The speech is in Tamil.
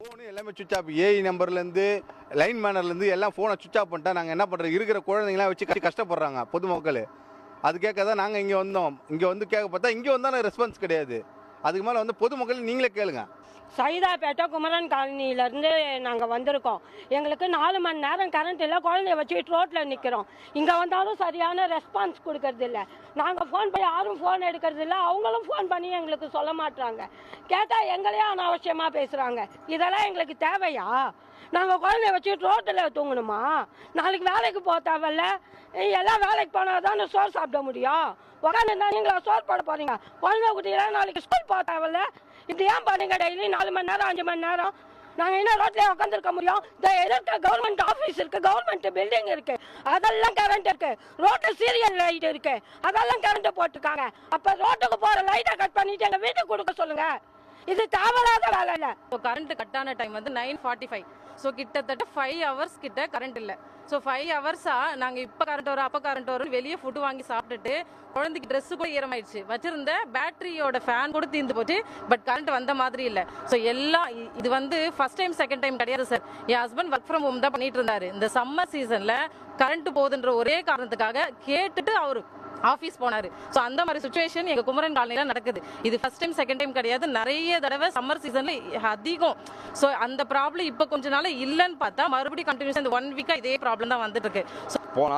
ஃபோனு எல்லாமே சுவிட்ச் ஆஃப். ஏஐ நம்பர்லேருந்து லைன் மேனர்லேருந்து எல்லாம் ஃபோனை சுவிட்ச் ஆஃப் பண்ணிட்டா நாங்கள் என்ன பண்ணுறோம்? இருக்கிற குழந்தைங்களாம் வச்சு கஷ்டப்படுறாங்க பொதுமக்கள். அது கேட்க தான் நாங்கள் இங்கே வந்தோம். இங்கே வந்து கேட்க பார்த்தா இங்கே வந்தாலும் ரெஸ்பான்ஸ் கிடையாது. அதுக்கு மேலே வந்து பொதுமக்கள் நீங்களே கேளுங்க. சைதாப்பேட்டை குமரன் காலனியிலேருந்து நாங்கள் வந்திருக்கோம். எங்களுக்கு 4 மணி நேரம் கரண்ட் இல்லை. குழந்தைய வச்சுட்டு ரோட்டில் நிற்கிறோம். இங்கே வந்தாலும் சரியான ரெஸ்பான்ஸ் கொடுக்கறது இல்லை. நாங்கள் ஃபோன் பண்ணி யாரும் ஃபோன் எடுக்கிறது இல்லை. அவங்களும் ஃபோன் பண்ணி எங்களுக்கு சொல்ல மாட்டாங்க. கேட்டால் எங்களையே அனாவசியமாக பேசுகிறாங்க. இதெல்லாம் எங்களுக்கு தேவையா? நாங்கள் குழந்தைய வச்சுட்டு ரோட்டில் தூங்கணுமா? நாளைக்கு வேலைக்கு போக தேவையில்ல. எல்லாம் வேலைக்கு போனால் தானே சோறு சாப்பிட முடியும். உட்காந்து நீங்களா சோறு போட போகிறீங்க? குழந்தை குட்டியெல்லாம் நாளைக்கு ஸ்கூல் போக தேவையில்ல. இது ஏன் பண்ணுங்க? டெய்லி 4 மணி நேரம் 5 மணி நேரம் நாங்கள் என்ன ரோட்லேயே உட்காந்துருக்க முடியும்? இந்த எதிர்க்க கவர்மெண்ட் ஆஃபீஸ் இருக்குது, கவர்மெண்ட் பில்டிங் இருக்குது, அதெல்லாம் கரண்ட் இருக்குது. ரோட்டு சீரியல் லைட் இருக்குது, அதெல்லாம் கரண்ட்டு போட்டுருக்காங்க. அப்போ ரோட்டுக்கு போகிற லைட்டை கட் பண்ணிட்டு எங்கள் வீட்டுக்கு கொடுக்க சொல்லுங்கள். இது தேவையில்லாத வேலை இல்லை. ஸோ கரண்ட் கட்டான டைம் வந்து 9:45. ஸோ கிட்டத்தட்ட 5 hours கிட்ட கரண்ட் இல்லை. ஸோ 5 hours-ஆக நாங்கள் இப்போ கரண்ட் வரும் அப்போ கரண்ட் வரும் வெளியே ஃபுட்டு வாங்கி சாப்பிட்டுட்டு குழந்தைக்கு ட்ரெஸ்ஸு கூட ஈரமாயிடுச்சு. வச்சிருந்த பேட்டரியோட ஃபேன் கூட தீர்ந்து போச்சு. பட் கரண்ட் வந்த மாதிரி இல்லை. ஸோ எல்லாம் இது வந்து ஃபர்ஸ்ட் டைம் செகண்ட் டைம் கிடையாது sir. N husband work from home தான் பண்ணிட்டு இருந்தாரு. இந்த சம்மர் சீசனில் கரண்ட் போகுதுன்ற ஒரே காரணத்துக்காக கேட்டுட்டு அவர் ஆஃபீஸ் போனார். ஸோ அந்த மாதிரி சுச்சுவேஷன் எங்கள் குமரன் காலனியில் நடக்குது. இது ஃபர்ஸ்ட் டைம் செகண்ட் டைம் கிடையாது. நிறைய தடவை சம்மர் சீசனில் அதிகம். ஸோ அந்த ப்ராப்ளம் இப்போ கொஞ்ச நாள் இல்லைன்னு பார்த்தா மறுபடியும் கண்டினியூஸாக இந்த 1 week இதே ப்ராப்ளம் தான் வந்துட்டு இருக்கு. போனா